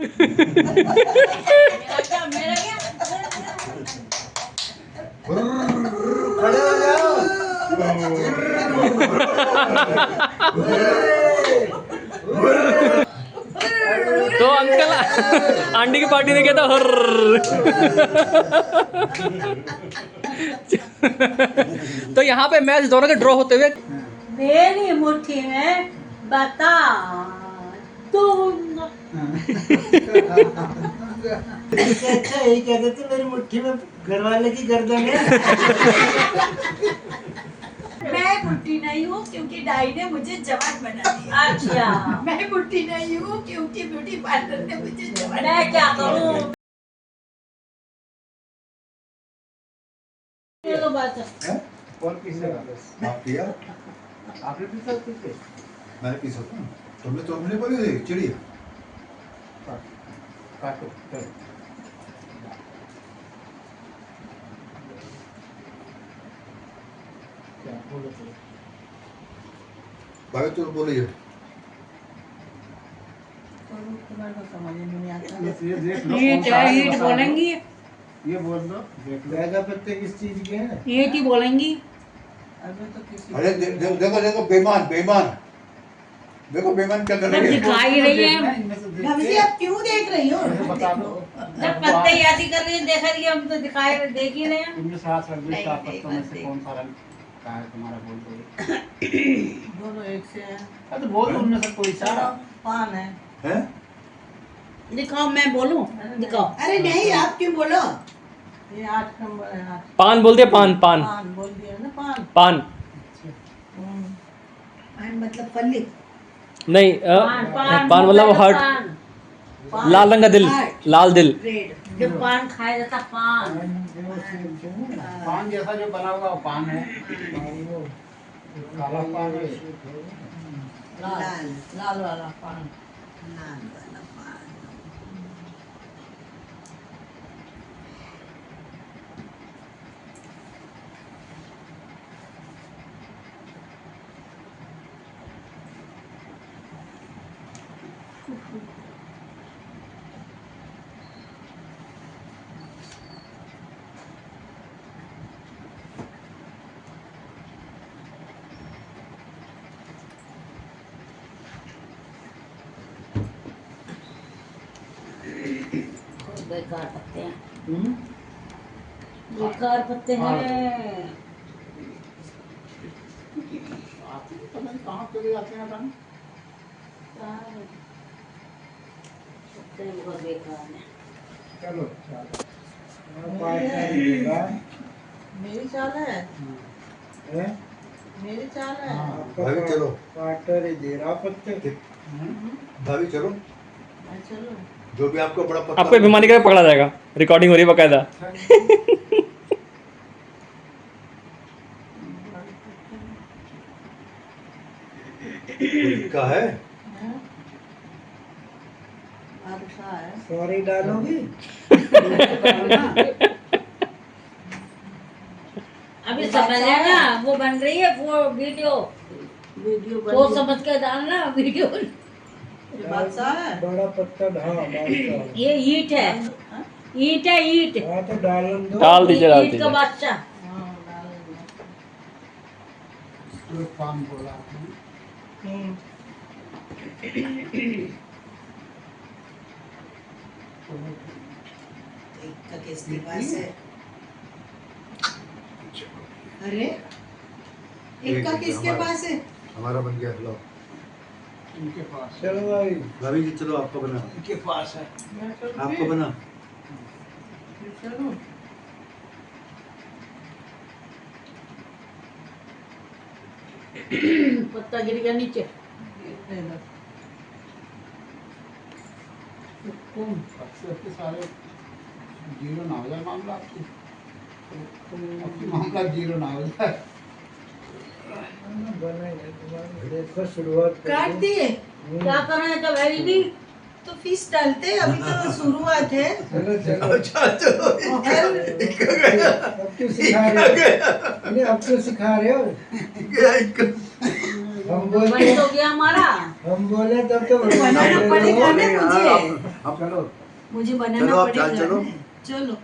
मेरा क्या खड़े हो जाओ। तो अंकल आंटी की पार्टी ने किया था हर। तो यहाँ पे मैच दोनों के ड्रॉ होते हुए मेरी मुट्ठी में बता तुम। अच्छा यही कहते थे मेरी मुट्ठी में घरवाले की गर्दन है। मैं बुढ़ी नहीं हूँ क्योंकि डाई ने मुझे जवान बना दिया। अच्छा मैं बुढ़ी नहीं हूँ क्योंकि ब्यूटी पार्लर ने मुझे जवान मैं क्या करूँ? चलो बात और किसने आप किया? आपने पीसा किससे? मैंने पीसा था। तुमने तो हमने बोली थी चिड़िया। काटो चलो। क्या बोलो चलो। भाई तो बोलिए। हीट है, हीट बोलेंगी। ये बोल दो। बैगा पत्ते किस चीज के हैं? हीट ही बोलेंगी। अरे देखो देखो बेईमान बेईमान। देखो बेईमान क्या कर जब रही है? दिखा ही रही है, भविष्य आप क्यों देख रही हो? बता दो। जब पत्ते याद ही कर रही है, देख रही है, हम तो दिखाए देख ही रहे हैं। तुमने 7 रंग नहीं, 4 नहीं, पत्तों में बस से एक। कौन सा रंग का है तुम्हारा बोल दो। दोनों एक से हैं। तो बोल दो उनमें से कोई सा। पान है। हैं? दिखाओ, मैं बोलूं? दिखाओ। अरे नहीं, आप क्यों बोलो? ये 8 नंबर है। 8 पान बोलते हैं, पान पान पान बोल दिया ना, पान। पान पान मतलब फली। नहीं पान मतलब हार्ट, पान लाल रंग का दिल, हार्ट, लाल दिल। रेड। जो पान खाया जाता पान। पान जैसा जो बना हुआ वो पान है। काला पान है। लाल लाल वाला पान। लाल वाला पान। बेकार पत्ते हैं, बेकार पत्ते हैं। आप पता नहीं कहाँ चले जाते हैं रंग। पत्ते बहुत बेकार हैं। चलो मेरी चाल है। हैं? मेरी चाल है। भाभी चलो। पार्टनर ही दे रहा पत्ते। भाभी चलो। मैं चलूं? जो भी आपको बड़ा पत्ता आपको बेईमानी करके पकड़ा जाएगा, रिकॉर्डिंग हो रही है बकायदा। का है? अच्छा है। सॉरी डालोगी? अभी समझेगा, वो बन रही है वो वीडियो, वीडियो वो समझ के डालना वीडियो। ये बादशाह है। बड़ा पत्ता हाँ बादशाह। ये ईट है, ईट है, ईट। हाँ तो डालन दो। डाल दीजिए, डाल ईट का दीजिए। बादशाह। हाँ, डाल दो। तो पान बोला आपने। एक का किसके पास है? अरे एक का किसके पास है? हमारा बन गया। लो इनके पास चलो भाई। भाभी जी चलो आपका बना। इनके पास है। मैं चलूं आपका फिर? बना। मैं चलूं? पत्ता गिर गया नीचे। ले लो। सबसे सारे जीरो ना हो जाए मामला आपकी। आपकी मामला जीरो ना हो जाए। बनेगा तुम्हारा। देखो शुरुआत कर काट दो। दिए क्या कर रहे हैं, कब भी तो फिश डालते, अभी तो शुरुआत है। चलो चलो। अच्छा चलो। और अब क्यों सिखा रहे हो? नहीं, अब क्यों सिखा रहे हो? हम बन बोले तो गया हमारा। हम बोले तब तो बनाना पड़ेगा ना मुझे। अब चलो मुझे चलो बनाना आप चाल पड़ेगा चलो। ना। चलो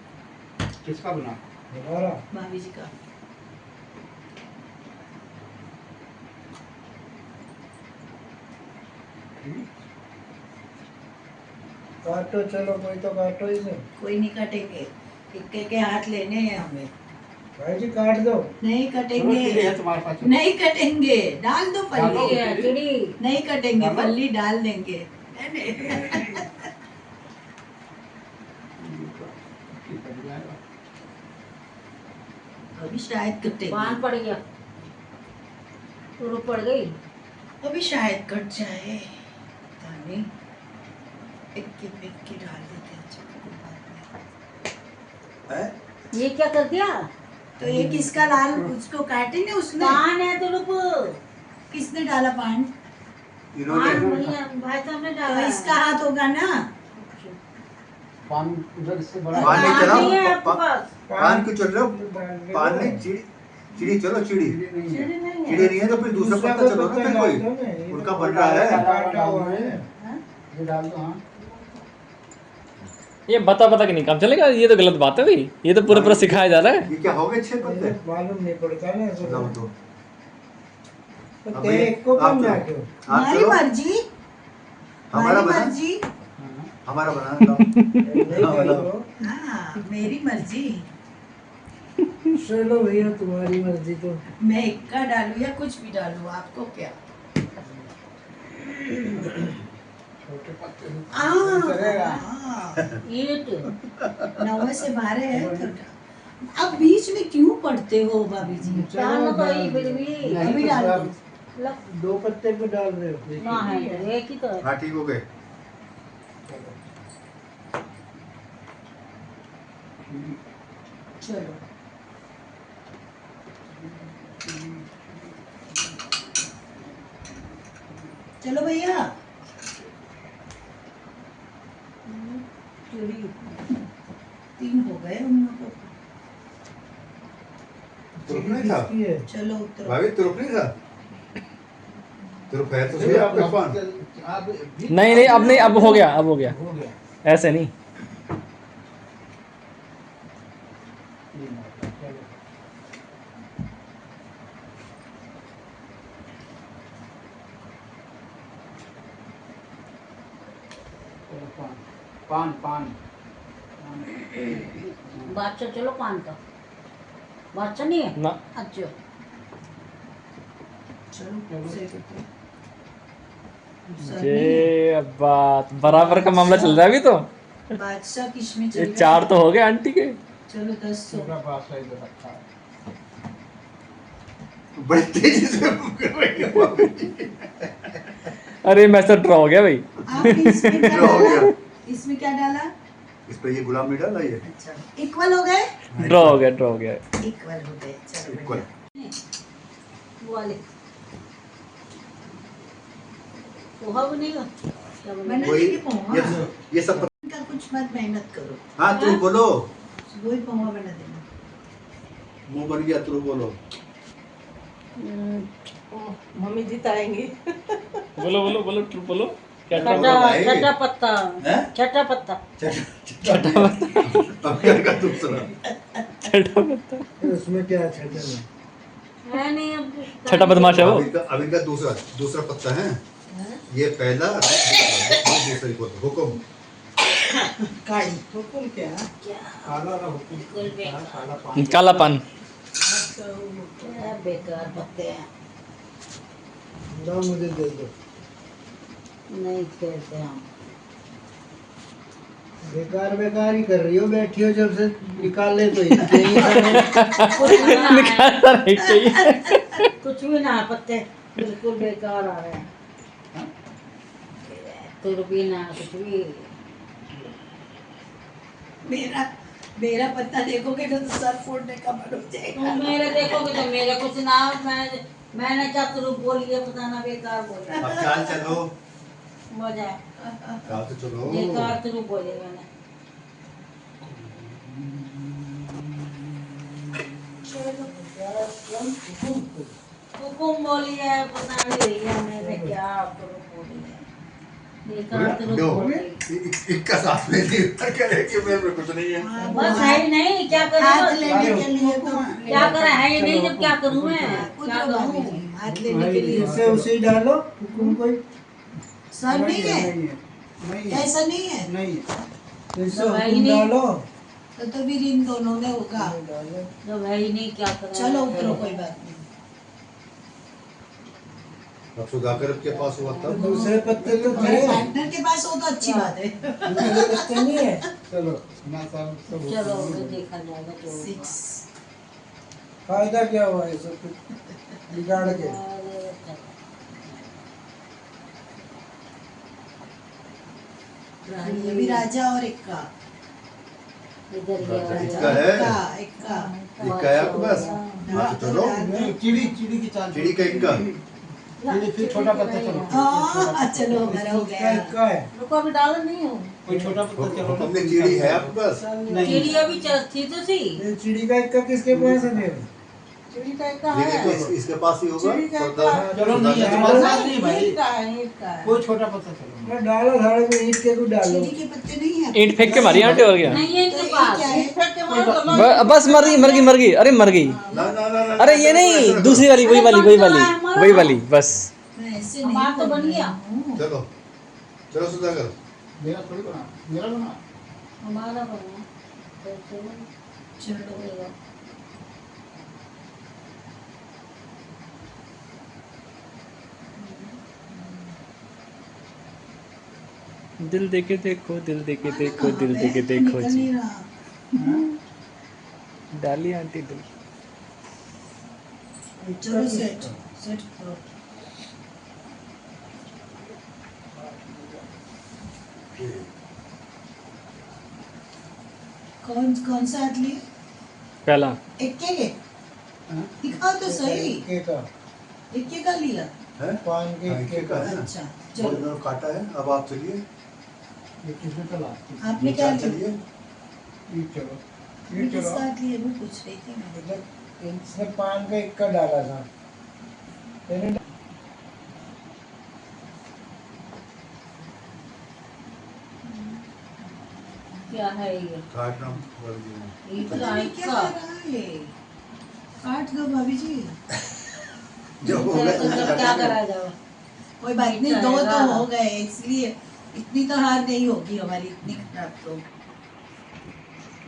किसका बना? हमारा भाभी जी का। काटो, चलो कोई तो काटो इसे। कोई नहीं कटेंगे, इक्के के हाथ लेने हैं हमें। भाई जी काट दो। नहीं चलो कटेंगे, चिड़ी है तुम्हारे पास। नहीं कटेंगे, डाल दो डालो। पल्ली। चिड़ी चिड़ी नहीं कटेंगे, डालो। पल्ली डाल देंगे। नहीं। अभी शायद कटेंगे, पान पड़ गया, तुरु पड़ गई। अभी शायद कट जाए, पता नहीं। इक्के डाल देते हैं, चलो कोई बात नहीं। है? ये क्या कर दिया? तो ये किसका लाल, उसको काटे ना उसने। पान है तुरु को। किसने डाला पान? इन्होंने पान भैया भाई साहब ने डाला तो है। इसका हाथ होगा ना। पान उधर इससे बड़ा पान नहीं पान चलाओ। नहीं है आपके पास। पान क्यों चल रहे हो? डाल दो। पान नहीं, चिड़ी चिड़ी चलो चिड़ी। चिड़ी नहीं है। चलिए नहीं चिड़ी है। नहीं है तो फिर दूसरा दूसरा पत्ता चलो पत्ता ना, फिर डाल कोई दो ना, ये उनका तो बन रहा है। काटा हुआ है। हाँ? ये डाल दो। हाँ ये बता बता के नहीं काम चलेगा, ये तो गलत बात है भाई, ये तो पूरा पूरा सिखाया जा रहा है। ये क्या हो गए 6 पत्ते? मुझे मालूम नहीं पड़ता ना ऐसे। चलो तो तो अब तेरे ये- एक को आप कम चलो। ना क्यों? आप हमारी चलो, मर्जी, हमारा हमारी बना, मर्जी। हाँ। हमारा बना लो। नहीं हाँ, करो। हाँ मेरी मर्जी। चलो भैया तुम्हारी मर्जी तो। मैं इक्का डालूं या कुछ भी डालूं, आपको क्या? छोटे पत्ते से हाँ, चलेगा। हाँ। ईट 9 से 12 है तो अब बीच में क्यों पढ़ते हो भाभी जी? डालना तो ही फिर भी। नहीं, अभी तो डाल सब- दो। लो, 2 पत्ते पे डाल रहे हो। ना है तो एक ही तो है। हाँ ठीक हो गए। चलो चलो भैया। चिड़ी 3 हो गए हम लोग को। तुरुप नहीं था किसकी है? चलो उतरो। भाभी, तुरुप नहीं था? तुरुप है तो सही आपका पान। आप नहीं नहीं अब नहीं, अब हो गया, अब हो गया, हो गया। ऐसे नहीं। चलो। चलो पान पान पान बादशाह चलो पान का बादशाह नहीं है ना अच्छा। चलो से ये बात बराबर का मामला चल रहा है अभी तो। बादशाह किस में ये चलेगा? 4 तो हो गए आंटी के। चलो 10 मेरा पास है इधर रखा है। बड़ी तेजी से कर रही है भाभी। अरे मैं सर ड्रॉ हो गया भाई। आपने इसमें क्या ड्रॉ हो डाला? गया। इसमें क्या डाला? इस पे ये गुलाब नहीं डाला ये। अच्छा इक्वल हो गए। ड्रॉ हो गया, ड्रॉ हो गया। इक्वल हो गए। चलो इक्वल। वो वाले पोहा बनेगा क्या बनेगा? बना वही देंगे पोहा। ये सब का कुछ मत मेहनत करो, हाँ तुम बोलो। वही पोहा बना देना। मुंह बन गया, तुम बोलो। मम्मी जिताएंगी। बोलो बोलो बोलो ट्रू बोलो क्या बोलो छठा भाई। छठा पत्ता हैं? छठा पत्ता अब का दूसरा। छठा पत्ता उसमें क्या छठा है? है नहीं अब छठा बदमाश है वो। अभी का दूसरा पत्ता है। ये पहला, दूसरी को हुकुम। काली हुकुम क्या? काला ना हुकुम, काला पान। काला पान। क्या बेकार पत्ते हैं, दो मुझे दे दो। नहीं खेलते हम। बेकार बेकार ही कर रही हो, बैठी हो जब से निकाल ले तो इतने ही सारे। कुछ भी ना है, निकालना नहीं चाहिए। कुछ भी ना है, पत्ते बिल्कुल बेकार आ रहे हैं। तुरबी ना कुछ भी। मेरा पत्ता देखोगे तो सर फोड़ने का मन हो जाएगा। तुम मेरे देखोगे तो मेरे कुछ ना। मैंने क्या तुरुप बोली है, पता ना बेकार बोली। अब चाल चलो। मजा चाल तो चलो। बेकार तुरुप बोली मैंने। हुकुम बोली है, पता नहीं भैया मैंने क्या तुरुप बोली है। बेकार तो दो बोल इक्का साथ में थी करे कि मेरे में कुछ नहीं है। हाँ, बस है ही नहीं, क्या हाथ करूँ, लेने के लिए तो क्या करा है ही नहीं, जब क्या करूँ मैं, कुछ क्या तो भाभी करूँ। जी, हाथ लेने के लिए इसे उसे डालो हुकुम कोई सर नहीं है, नहीं है ऐसा नहीं है नहीं है। इसे तो भाई हुकुम नहीं। डालो तो फिर इन दोनों में होगा। जब है ही नहीं, क्या करा। चलो उतरो, कोई बात नहीं। अब सुधाकर के पास हुआ तो तब दूसरे पत्ते तो थे मेरे पार्टनर के पास हो तो अच्छी बात है। दूसरे पत्ते नहीं है। चलो ना सब सब चलो अभी देखा जाएगा जो होगा। 6 फायदा क्या हुआ है सब कुछ बिगाड़ के। ये भी राजा और एक का इधर ये राजा वाला। इक्का है। एक का इक्का है आपके पास। हाँ तो चलो नहीं, चिड़ी की चाल चिड़ी का इक्का चिड़ी फिर छोटा पत्ता चलो हाँ चलो हमारा हो इसका गया। इक्का है। रुको अभी डालो नहीं हो। कोई छोटा पत्ता चलो हुकुम में चिड़ी है आपके पास। नहीं चिड़िया भी थी तो सी, ये चिड़ी का इक्का किसके पास है मेरे? चिड़ी टाइप का लेकिन तो है। इसके पास ही होगा। चिड़ी का सरदार- चलो नहीं है सुधाकर- तुम्हारे साथ नहीं भाई ईंट का है, ईंट का है। कोई छोटा पत्ता चलो मैं डालो झाड़ू में ईंट के को डालो। चीनी के पत्ते नहीं है। ईंट फेंक के मारी आंटी और क्या। नहीं है इनके तो ये पास। क्या है? फेंक के मारो तो लो। बस मर गई अरे मर गई। ना ना ना ना अरे ये नहीं, दूसरी वाली वही वाली बस। मैं ऐसे हमारा नहीं तो बन गया। हूँ। चलो चलो सुधाकर मेरा थोड़ी बना मेरा बना हमारा बना तो चलो चलो। दिल देके देखो, दिल देके देखो, दिल कहाँ देके पे? देखो निकल जी। नहीं रहा। डाली आंटी दिल। चलो सेट करो। कौन सा हाथ लिए? पहला एक के दिखाओ तो सही। इक्के का एक के का लिया। है पान के हाँ, इक्के इक्के का है ना। अच्छा वो चलो दोनों काटा है। अब आप चलिए ये किसने चला आपने क्या विचार लिया? चलिए। ये चलो आपने ये किस चलो बात लिए वो पूछ रही थी मैं। मतलब इसने पान का इक्का डाला था। मैंने क्या है ये? काटना पड़ गया। ईंट पता का नहीं ईंट क्या का। कर रहा है। काट दो भाभी जी। जो हो तो जब क्या गया करा जाओ। कोई बात नहीं, ईंट दो तो रहेगा। हो गए इसलिए इतनी तो हार नहीं होगी हमारी, इतनी खराब तो।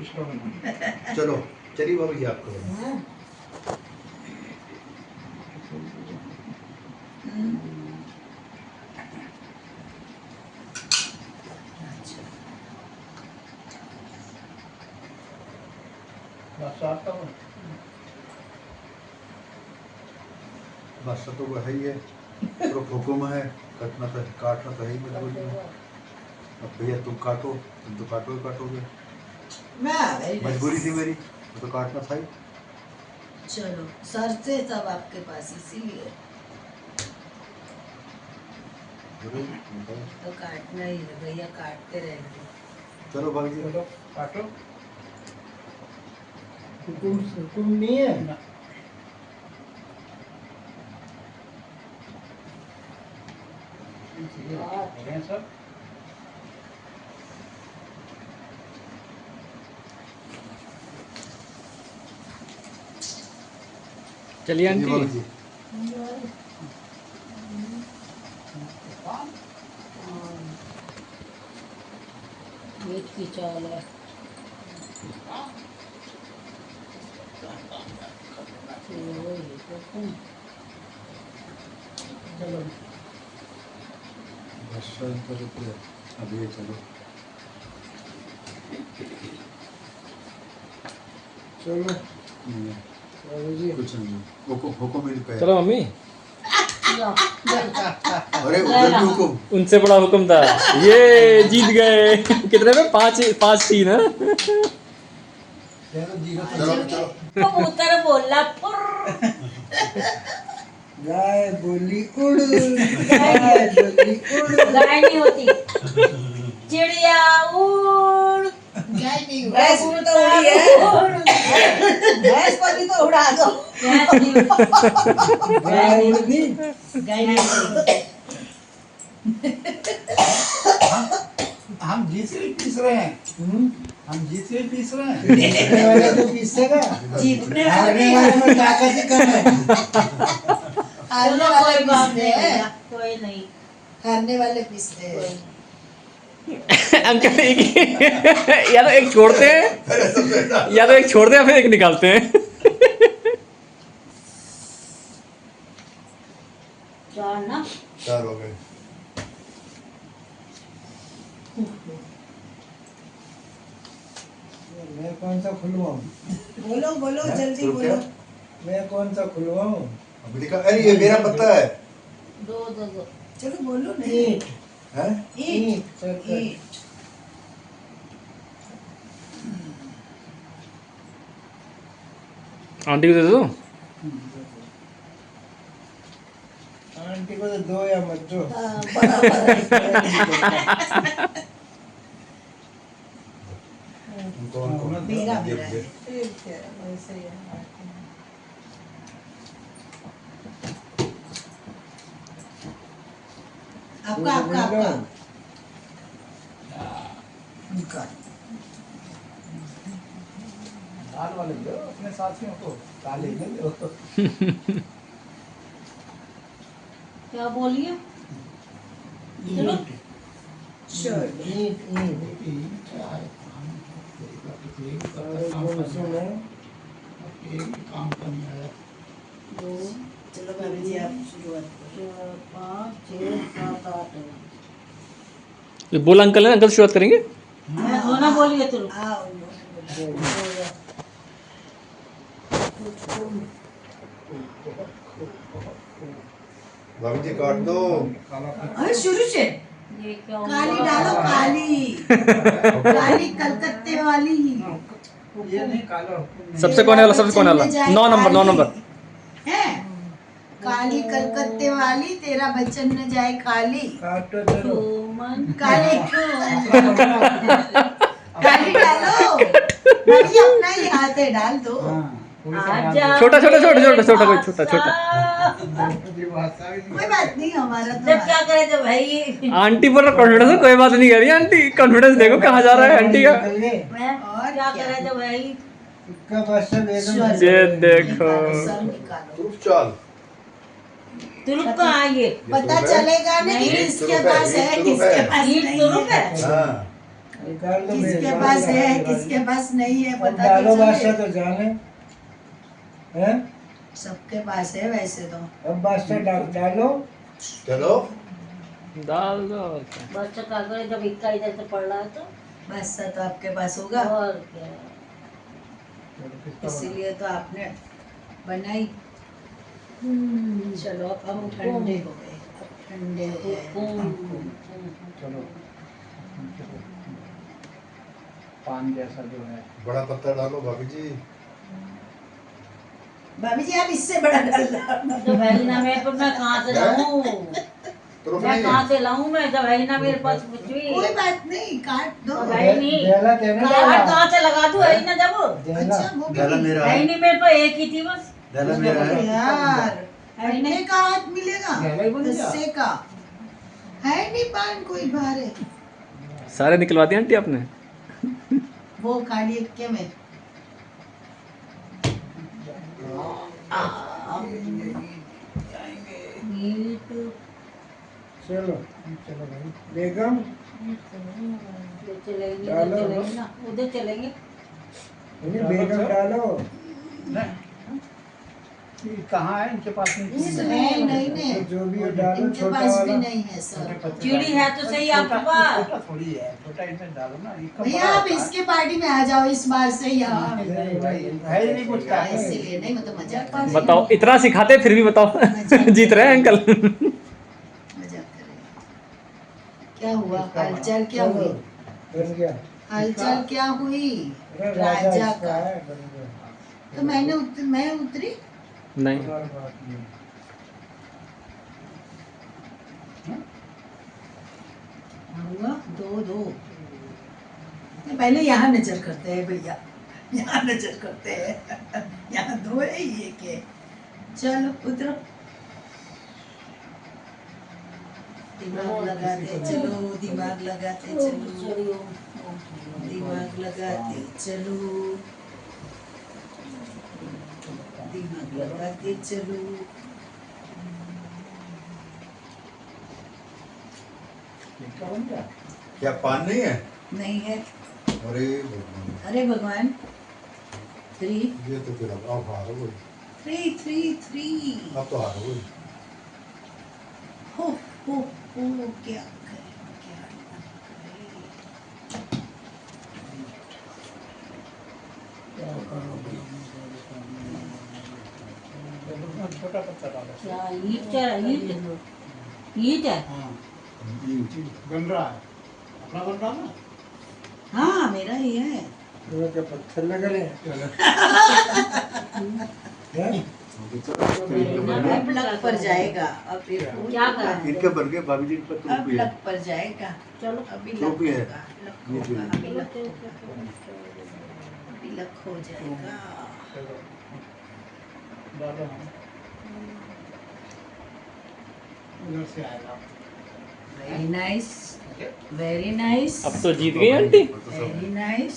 इसका बना चलो चलिए बाबू जी आपको बताओ। हाँ। बस आपका बना बस तो वो है ही है। तो हुकुम है काटना तो है ही मजबूरी में। अब भैया तुम काटो, तुम तो काटोगे। वेरी मजबूरी थी मेरी, वो तो काटना था ही। चलो सर से सब आपके पास इसीलिए तो काटना ही है भैया, काटते रहेंगे। चलो भाई जी चलो काटो हुकुम नहीं है। ना ये सब चलिए चलिए बाबू आंटी। जी। ईंट की चाल है। चलो बस तो रुकिए, अब ये चलो चलो नहीं, बाबू जी कुछ नहीं हुकुम मिल पे। चलो मम्मी, अरे उधर भी हुकुम। उनसे बड़ा हुक्म था। ये जीत गए। कितने में? 5-3 है। चलो जीरो चलो चलो कबूतर बोला पुर। गाय बोली उड़, गाय बोली उड़। गाय नहीं होती, चिड़िया उड़। गाय नहीं भैंस उड़ा। तो उड़ी है। भैंस को भी तो उड़ा दो। भैंस नहीं उड़ी। गाय उड़ दी। गाय नहीं उड़ी। हम जीत के ही पीस रहे हैं, हम जीत के ही पीस रहे हैं। जीतने वाले तो पीसेगा, जीतने हारने वाले वाले में ताकत ही कम है। हारने चलो वाले कोई बात पीसते नहीं हैं, भैया, कोई नहीं हारने वाले पीसते हैं। अंकल एक या तो एक छोड़ते हैं या तो एक छोड़ते हैं फिर एक निकालते हैं। चार ना 4 हो गए। मैं कौन सा खुलवाऊं? बोलो बोलो हैं? जल्दी तो क्या? बोलो। मैं कौन सा खुलवाऊं? अभी लिखा, अरे ये मेरा पत्ता है। दो दो दो चलो बोलो नहीं। ईंट, हैं? ईंट चल ईंट। आंटी को दे दो। आंटी को तो दो या मत दो। बड़ा कौन मेरा देख मेरा ले। ठीक है वैसे ही है। आपका आपका आपका उनका। लाल वाले दो अपने साथियों को, काले दे दो। क्या बोलिए चलो चलो ईंट, ईंट। और कौन सी में? काम का नहीं आया। दो चलो भाभी जी आप शुरुआत करो। 4 5 6 7 8 ये बोला अंकल है, अंकल शुरुआत करेंगे। मैं होना बोलिए तो आओ भाभी जी काट दो। अरे शुरू से ये क्या काली हुआ? डालो काली काली कलकत्ते वाली। ये नहीं काला। सबसे कोने वाला, सबसे कोने वाला, 9 नंबर, 9 नंबर। है काली कलकत्ते वाली, तेरा बच्चन न जाए खाली। काटो चलो। मन काली काली डालो भाभी, अपना ही हाथ है डाल दो। आजा छोटा छोटा छोटा छोटा छोटा कोई छोटा छोटा। कोई बात नहीं हमारा तो जब क्या करे जब भाई आंटी पर कॉन्फिडेंस है, कोई बात नहीं कर रही आंटी। कॉन्फिडेंस देखो कहाँ जा रहा है आंटी का। निकल गए। मैं और क्या क्या? करे जब भाई इसका बादशाह बेगम चलो, ये देखो। निकालो, सब निकालो। तुरुप चाल। तुरुप का आइए पता चलेगा ना कि नहीं, किसके पास है किसके पास ईंट नहीं तुरुप है। है हाँ निकाल दो। किसके पास है किसके पास नहीं है अब पता डालो तो बादशाह चले। तो जाने हैं। सबके पास है वैसे तो। अब बादशाह डालो। चलो। डाल दो। बच्चा क्या करे जब इक्का इधर से पड़ रहा है तो बस तो आपके पास होगा, और क्या इसीलिए तो आपने बनाई। चलो अब हम ठंडे हो गए, अब ठंडे हो गए। चलो पान जैसा जो है। बड़ा पत्ता डालो भाभी जी। भाभी जी आप इससे बड़ा डाल तो भाई ना मेरे पर मैं कहाँ से लाऊं, तुरुप मैं नहीं कहाँ है। से लाऊं मैं जब है ना मेरे पास कुछ भी। कोई बात नहीं काट दो। तो भाई नहीं देला देना काट कहाँ से लगा दूं, है ही ना जब देला। अच्छा वो डाला भी मेरा है ही है। नहीं मेरे पर एक ही थी बस। डाला मेरा है। यार है ही अन्य नहीं का हाथ मिलेगा गहरा ही बन गया। दस्से का है नहीं पान कोई बाहर है। सारे निकलवा दिए आंटी आपने। वो काली इक्के में मीट चलो चलो भाई। बेगम उधर चलेंगे डालो। उधर चलेंगे ना उधर चलेंगे। इन्हें बेगम डालो। ये कहाँ है इनके पास नहीं। नहीं नहीं तो नहीं जो भी हो डालो। इनके छोटा पास भी वाला नहीं है सर। कीड़ी है तो सही आपके पास। छोटा थोड़ी है, छोटा इनमें डालो ना। ये कब भैया बड़ा आप होता है? इसके पार्टी में आ जाओ इस बार से यहाँ। नहीं भाई, है ही नहीं कुछ का। इसीलिए नहीं मतलब मजाक कर रहे हैं। बताओ इतना सिखाते फिर भी बताओ। जीत रहे हैं अंकल। मजाक कर रहे हैं। क्या हुआ हलचल क्या हुई? बन गया। हलचल क्या हुई? अरे राजा राजा इसका का है, बन गया। तो मैं उतरी। नहीं और बात नहीं। हुआ 2-2। पहले यहाँ नजर करते हैं भैया, यहाँ नजर करते हैं। यहाँ 2 है ये के। चलो उतरो। दिमाग लगाते चलो, दिमाग लगाते चलो, दिमाग लगाते चलो, दिमाग लगाते चलो। क्या पान नहीं है? नहीं है। अरे भगवान, अरे भगवान। 3 ये तो फिर अब हारोगे। 3 3 3। अब तो हारोगे। हो क्या करें, क्या ना करें। छोटा पत्ता डालो। क्या ईट है? हाँ बन रहा है, अपना बन रहा ना। हाँ मेरा ही है। वो क्या पत्थर लग रहे हैं? हैं? अब लग पर जाएगा। अब ये फूल क्या कर रहा है? इनके बन गए भाभी जी का तो अब भी है। लग पर जाएगा। चलो अभी जो लग भी है। होगा, लग ये होगा, भी। अभी लग होगा, अभी लग हो जाएगा। डालो हम उधर से आएगा। वेरी नाइस, वेरी नाइस, अब तो जीत गई आंटी। Very nice.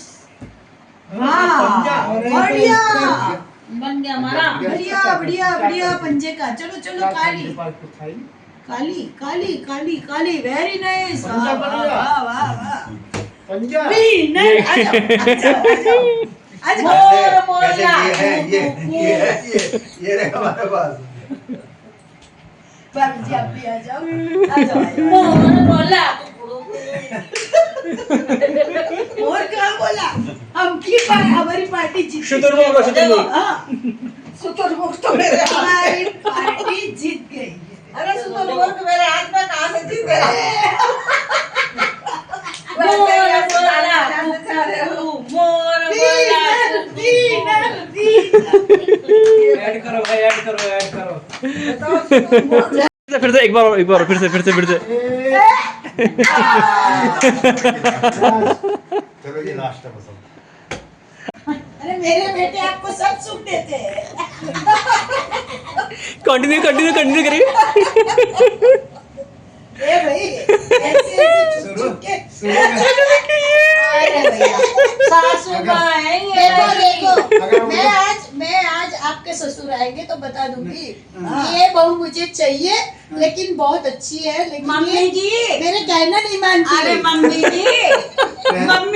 पंजा। बढ़िया बन गया हमारा। बढ़िया बढ़िया बढ़िया पंजे का। चलो चलो काली के पास कुछ था ही नहीं। काली काली काली काली। Very nice. वाह पंजा वाह बन गया। वाह वाह वाह। पंजा। नहीं आ जाओ आ जाओ। मोर वैसे बोला। ये रहे हमारे पास। भाभी जी आप भी आ जाओ, आ जाओ, आ जाओ। मोर बोला। और क्या बोला? हमारी पार्टी जीत शुतुरमुर्ग बोलो, शुतुरमुर्ग। शुतुरमुर्ग तो मेरे हमारी पार्टी जीत गई। अरे शुतुरमुर्ग मेरे हाथ में कहाँ से जीत गया? मोर बोला। मोर बोला। ऐड करो भाई, ऐड करो, ऐड करो। बताओ शुतुरमुर्ग। फिर से एक बार फिर से चलो ये लास्ट है बस। अरे मेरे बेटे आपको सब सुख देते हैं। कंटिन्यू करिए। ए भाई ऐसे ऐसे छुप के अरे भैया सासू माँ है ये। देखो मैं आज आपके ससुर आएंगे तो बता दूंगी ये बहू मुझे चाहिए लेकिन बहुत अच्छी है, लेकिन मम्मी ये जी। मेरे कहना नहीं मानती। अरे मम्मी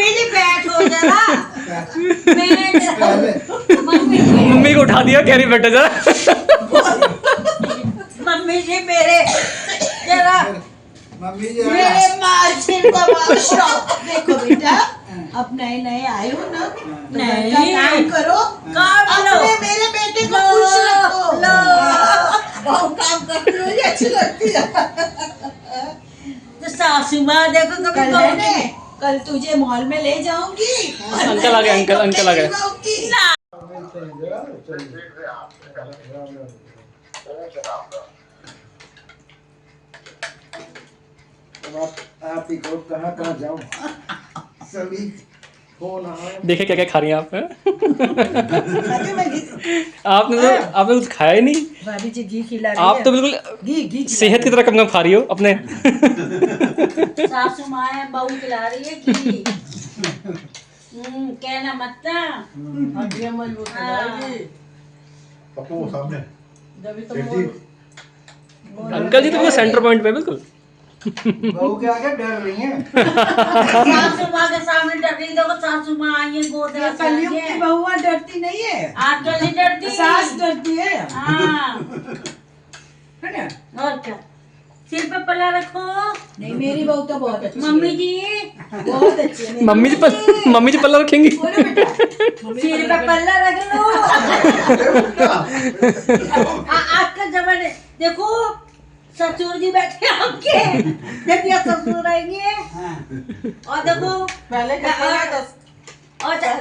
जी बैठो जरा। मम्मी जी। मम्मी को उठा दिया, कह रही बेटा जरा। मम्मी जी मेरे जरा मम्मी जी मेरे मार्जिन का बादशाह। देखो बेटा अब नए नए आए हो ना, तो घर का नहीं। काम करो, काम लो। अपने मेरे बेटे को खुश रखो। बहुत काम करती हुई अच्छी लगती है। तो सासू माँ देखो कभी कल कहूँगी। मैंने कल तुझे मॉल में ले जाऊंगी। अंकल आ गए, अंकल आ गए। अब आप ही को कहाँ जाऊँ? सभी फोन आए। देखिए क्या क्या खा रही हैं आप। अरे मैं आपने तो कुछ खाया ही नहीं। भाभी जी घी खिला रही आप है। तो बिल्कुल घी सेहत की तरह कम खा रही हो अपने। सासू माँ है बहू खिला रही है कि कहना मत ना। हड्डियाँ मजबूत हो जाएगी। पप्पू वो सामने जब तो सेठ जी। अंकल जी तो बिल्कुल सेंटर पॉइंट पे बिल्कुल। बहू के आगे डर रही हैं। सासू माँ के सामने डर रही। देखो सासू माँ आई है गोद ये कलयुग की बहुआ डरती नहीं है, आजकल नहीं डरती। सास डरती है। हाँ है ना? और क्या सिर पे पल्ला रखो। नहीं मेरी बहू तो बहुत अच्छी मम्मी है। जी बहुत अच्छी है। मम्मी जी पल्ला रखेंगी। बोलो बेटा सिर पे पल्ला रख लो। आज का जमाने देखो ससुर जी बैठे आपके जब ये ससुर आएंगे और देखो पहले और जब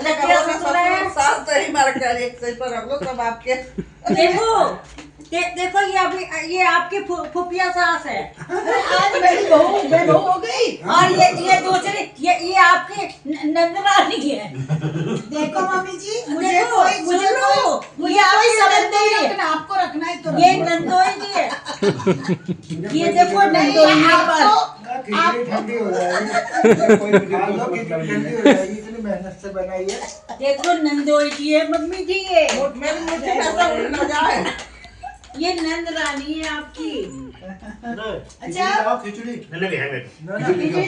ससुर आए सास दही मार कर एक सही पर रख लो सब आपके। देखो देखो ये आपकी फुफिया सास है आज मेरी बहू हो गई। और ये दूसरी ये आपकी नंदरानी है। देखो मम्मी जी मुझे देखो, कोई सुन लो, मुझे कोई आपकी संबंध नहीं नंदोई है। रखना, आपको रखना है तो ये रखो। नंदोई जी है। ये देखो नहीं आपको खिचड़ी ठंडी हो जाएगी कोई खिचड़ी ठंडी हो जाएगी इतनी मेहनत से बनाई है देखो नंदोई जी है मम्मी जी है मेरी मुट्ठी में से उड़ न जाए। ये नंद रानी है आपकी अच्छा खिचड़ी खिचड़ी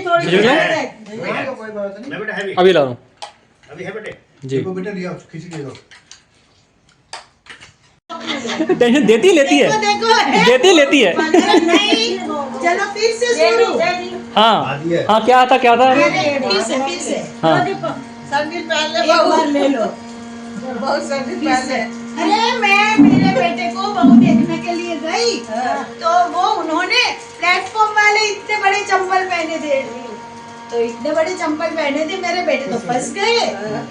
थोड़ी खिचड़ी सी लो? है। कोई बात नहीं अभी ला रहा हूँ जी। देखो बेटा लिया खिचड़ी दो टेंशन देती लेती है, देखो है देती लेती है। नहीं चलो फिर से शुरू हाँ हाँ, क्या था क्या था? फिर से हाँ संगीत पहले एक बार बहुत ले लो बहुत संगीत फिर से पहले अरे मैं मेरे बेटे को बहू देखने के लिए गई तो वो उन्होंने प्लेटफॉर्म वाले इतने बड़े चंपल पहने थे तो इतने बड़े चंपल पहने थे मेरे बेटे तो फंस गए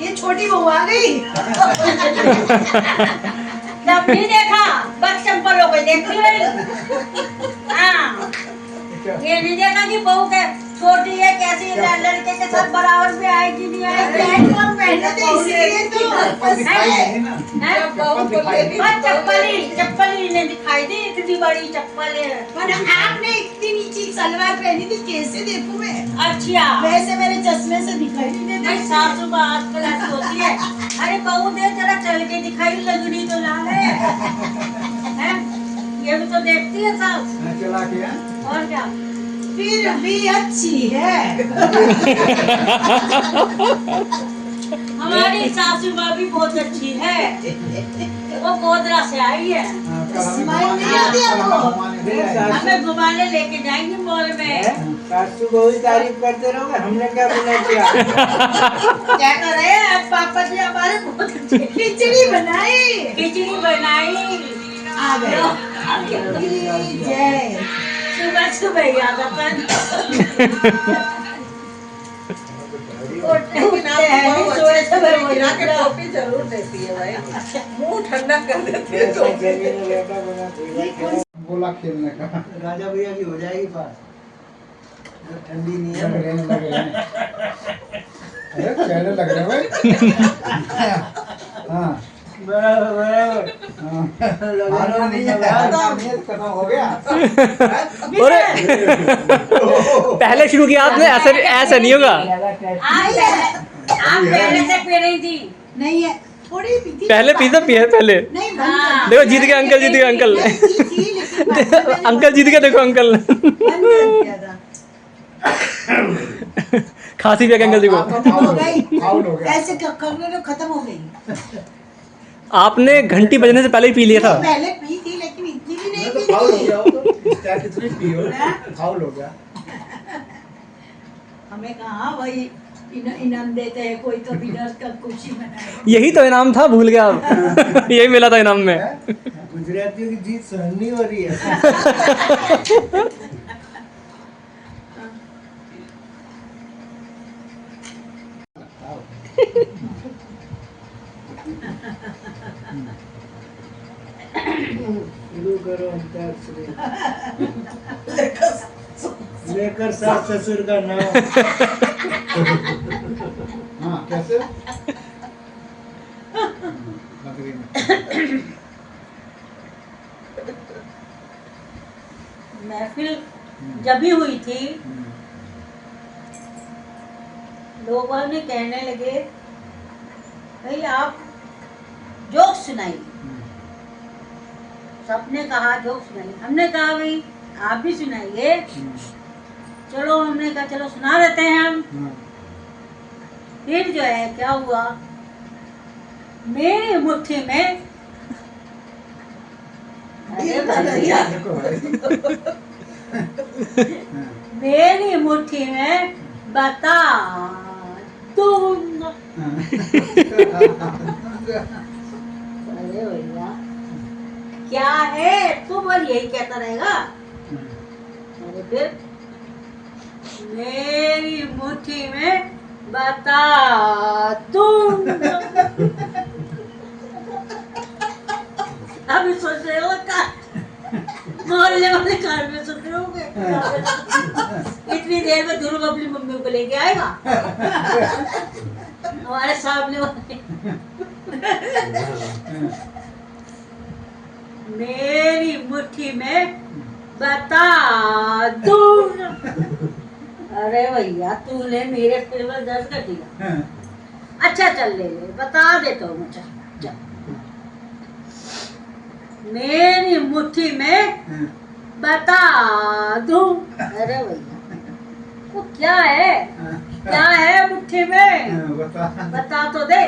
ये छोटी बहू आ गई जब भी देखा बस चंपल हो गई देखती रही हाँ ये नहीं देखा कि बहू के छोटी है कैसी लड़के के साथ बराबर में आएगी नहीं आएगी प्लेटफॉर्म पहने थे इसलिए तो फंस गए बस चप्पल ही नहीं दिखाई दी इतनी बड़ी चप्पल है पर आपने इतनी नीची सलवार पहनी थी कैसे देखूं मैं अच्छा वैसे मेरे चश्मे से दिखाई नहीं मेरी देता सासू माँ आजकल ऐसी होती है अरे बहू दे जरा चल के दिखाई लगड़ी तो लाल है ये भी तो देखती है सब चला के और क्या फिर भी अच्छी है हमारी सासू माँ भी बहुत अच्छी है वो गोदरा से आई है स्माइल नहीं आती आपको हमें घुमाने लेके जाएंगे मॉल में सासू को ही तारीफ करते रहोगे हमने क्या बोला किया क्या कर रहे हैं अब पापा जी हमारे बहुत अच्छे खिचड़ी बनाई खिचड़ी बनाई आ गए जय सुबह सुबह याद आता के टोपी जरूर देती है भाई मुंह ठंडा कर देती है टोपी। बोला खेलने का राजा भैया की हो जाएगी पास जब ठंडी नहीं है लग रहे हैं अरे चेहरे लग रहे भाई हाँ बराबर लगाना नहीं है खत्म हो गया अरे पहले शुरू किया आपने, ऐसे ऐसे नहीं होगा। आप पहले से पी रही थी नहीं है थोड़ी पीती पहले पीता पिया पहले। नहीं हाँ। देखो जीत गए अंकल, जीत गए अंकल। अंकल जीत गए, देखो अंकल खांसी भी अंकल जी को। हो गई आउट हो गया ऐसे करने तो खत्म हो गई आपने घंटी बजने से पहले ही पी लिया था। पहले पी थी लेकिन इतनी भी नहीं तो पी फाउल हो थी गया वो तो क्या कितनी पियो फाउल हो गया हमें कहा भाई इनाम देते हैं कोई तो विनर का खुशी मनाए यही तो इनाम था, भूल गया आप। यही मिला था इनाम में। गुजरातियों की जीत सहन नहीं हो रही है शुरू करो अंताक्षरी लेकर सास ससुर का नाम हाँ कैसे लकड़ी में महफिल जब भी हुई थी लोग ने कहने लगे भाई आप जोक सुनाइए। सबने कहा जोक सुनाइए, हमने कहा भाई आप भी सुनाइए। चलो हमने कहा चलो सुना देते हैं हम। फिर जो है क्या हुआ, मेरी मुट्ठी में मेरी मुट्ठी में बता दूंगा। अरे भैया क्या है तुम और यही कहता रहेगा। अरे फिर मेरी मुट्ठी में बता दूंगा। अभी सोच रहे हो का मोहल्ले वाले कार में सोच रहे होंगे इतनी देर में ध्रुव अपनी मम्मी को लेके आएगा हमारे सामने वाले। मेरी मुट्ठी में बता दूं। अरे भैया तूने मेरे सिर में दर्द कर दिया। अच्छा चल ले ले, बता देता हूँ मुझे। चल। मेरी मुट्ठी में बता दूं। अरे भैया वो क्या है? क्या है मुट्ठी में? बता तो दे।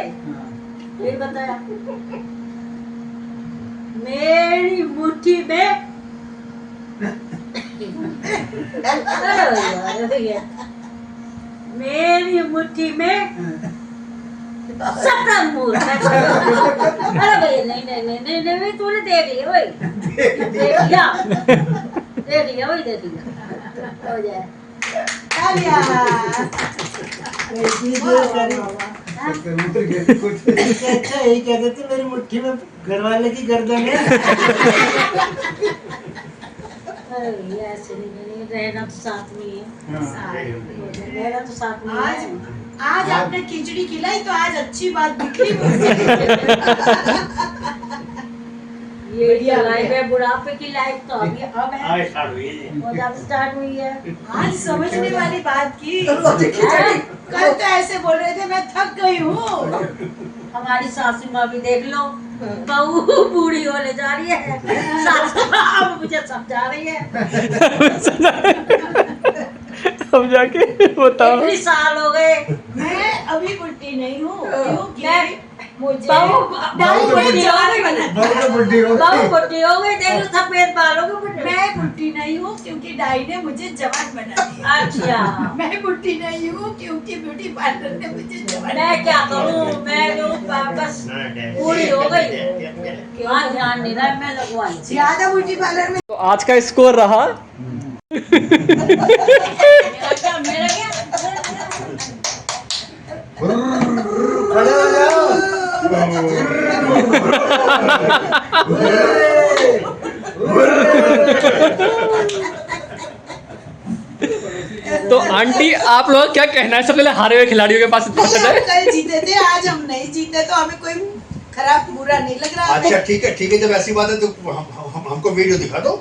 फिर बताया मेरी मुट्ठी में। अरे भैया मेरी मुट्ठी में शतरंज। अरे भैया नहीं नहीं नहीं नहीं नहीं तूने देख लिया भाई, देख लिया भाई, देख लिया हो जाए। तालियां। अच्छा यही कहते थे मेरी मुट्ठी में घरवाले की गर्दन है। अरे भैया ऐसे नहीं रहना तो साथ में ही है, रहना तो साथ में ही है। आज आपने खिचड़ी खिलाई तो आज अच्छी बात निकली मुझसे। ये लाइफ है, बुढ़ापे की लाइफ तो अभी अब है, स्टार्ट हुई है। आज समझने वाली बात की। कल तो ऐसे बोल रहे थे मैं थक गई हूँ। हमारी सासू माँ भी देख लो, बहू बूढ़ी होने जा रही है, सासू माँ मुझे समझा रही है। अब जाके बताओ। इतनी साल हो गए, मैं अभी बुढ़ी नहीं हूँ क्योंकि मुझे बहू बहू बुढ़ी हो गई। बहू बुढ़ी हो गई, देख लो सफेद बालों के बुढ़े। मैं बुढ़ी नहीं हूँ क्योंकि डाई ने मुझे जवान बना दिया। अच्छा मैं बुढ़ी नहीं हूँ क्योंकि ब्यूटी पार्लर ने मुझे जवान। मैं क्या करूँ, मैं जो बस बूढ़ी हो गई, हाँ ध्यान नहीं रहा, मैं लगवाई। ज्यादा ब्यूटी पार्लर में तो आज का स्कोर रहा मेरा क्या खड़े हो जाओ। तो आंटी आप लोग क्या कहना है, सबसे पहले हारे हुए खिलाड़ियों के पास पहुंचा जाए। कल जीते थे, आज हम नहीं जीते तो हमें कोई खराब बुरा नहीं लग रहा। अच्छा ठीक है, जब ऐसी बात है तो हमको वीडियो दिखा दो।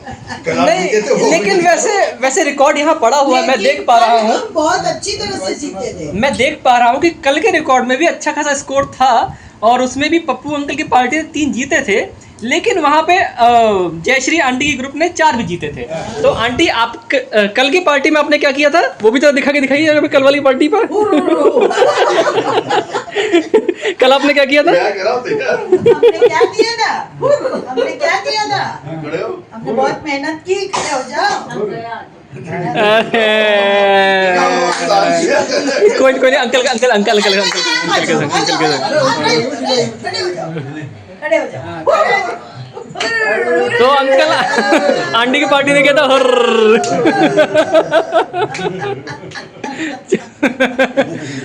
कल आप जीते थे, वो नहीं, लेकिन वीडियो वैसे रिकॉर्ड यहाँ पड़ा हुआ है, मैं देख पा रहा हूँ। तुम बहुत अच्छी तरह से जीते थे। मैं देख पा रहा हूँ कि कल के रिकॉर्ड में भी अच्छा खासा स्कोर था और उसमें भी पप्पू अंकल की पार्टी ने 3 जीते थे, लेकिन वहाँ पे जयश्री आंटी की ग्रुप ने 4 भी जीते थे। तो आंटी आप कल की पार्टी में आपने क्या किया था वो भी तो दिखा के दिखाइए कल वाली पार्टी पर। कल आपने क्या किया था? क्या कह रहा हूँ यार? हमने क्या किया था? हमने क्या किया था? खड़े हो? हमने बहुत मेहनत की। खड़े हो जाओ। कोई नहीं अंकल के संग। खड़े हो जाओ। तो अंकल आंटी की पार्टी ने क्या था,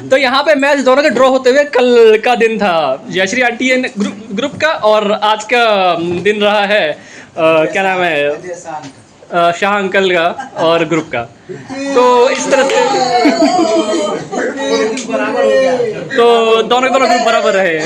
तो यहाँ पे मैच दोनों के ड्रॉ होते हुए कल का दिन था जयश्री आंटी ग्रुप का और आज का दिन रहा है क्या नाम है शाह अंकल का और ग्रुप का। तो इस तरह से तो दोनों ग्रुप बराबर रहे।